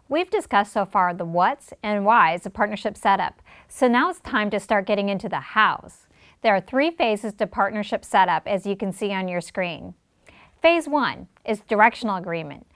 We've discussed so far the what's and why's of partnership setup, so now it's time to start getting into the how's. There are 3 phases to partnership setup, as you can see on your screen. Phase 1 is directional agreement.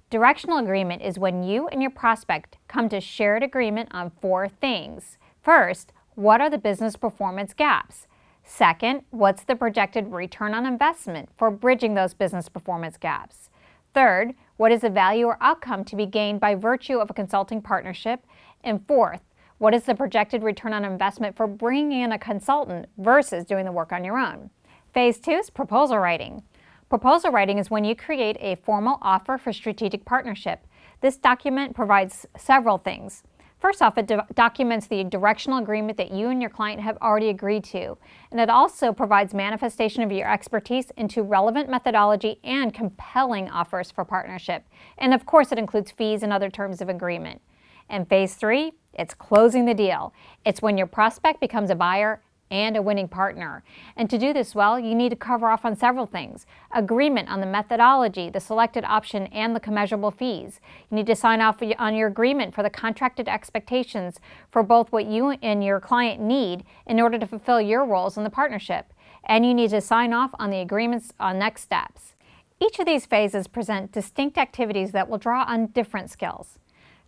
Directional agreement is when you and your prospect come to shared agreement on 4 things. First, what are the business performance gaps? Second, what's the projected return on investment for bridging those business performance gaps? Third, what is the value or outcome to be gained by virtue of a consulting partnership? And fourth, what is the projected return on investment for bringing in a consultant versus doing the work on your own? Phase 2 is proposal writing. Proposal writing is when you create a formal offer for strategic partnership. This document provides several things. First off, it documents the directional agreement that you and your client have already agreed to, and it also provides manifestation of your expertise into relevant methodology and compelling offers for partnership. And of course, it includes fees and other terms of agreement. And phase 3, it's closing the deal. It's when your prospect becomes a buyer and a winning partner. And to do this well, you need to cover off on several things. Agreement on the methodology, the selected option, and the commensurable fees. You need to sign off on your agreement for the contracted expectations for both what you and your client need in order to fulfill your roles in the partnership. And you need to sign off on the agreements on next steps. Each of these phases present distinct activities that will draw on different skills.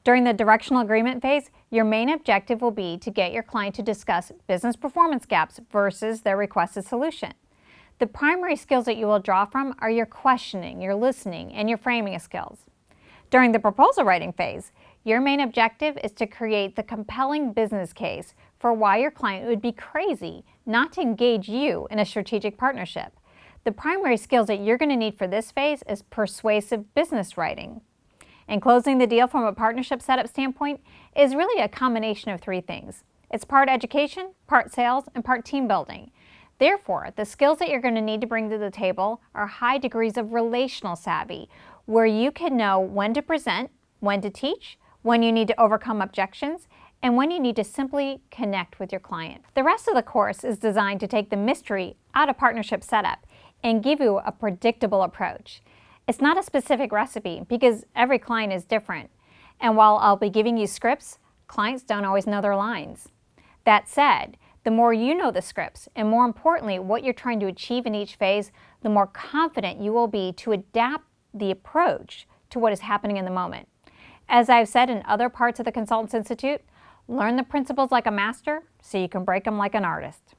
During the directional agreement phase, your main objective will be to get your client to discuss business performance gaps versus their requested solution. The primary skills that you will draw from are your questioning, your listening, and your framing skills. During the proposal writing phase, your main objective is to create the compelling business case for why your client would be crazy not to engage you in a strategic partnership. The primary skills that you're going to need for this phase is persuasive business writing. And closing the deal from a partnership setup standpoint is really a combination of 3 things. It's part education, part sales, and part team building. Therefore, the skills that you're going to need to bring to the table are high degrees of relational savvy, where you can know when to present, when to teach, when you need to overcome objections, and when you need to simply connect with your client. The rest of the course is designed to take the mystery out of partnership setup and give you a predictable approach. It's not a specific recipe because every client is different. And while I'll be giving you scripts, clients don't always know their lines. That said, the more you know the scripts, and more importantly, what you're trying to achieve in each phase, the more confident you will be to adapt the approach to what is happening in the moment. As I've said in other parts of the Consultants Institute, learn the principles like a master so you can break them like an artist.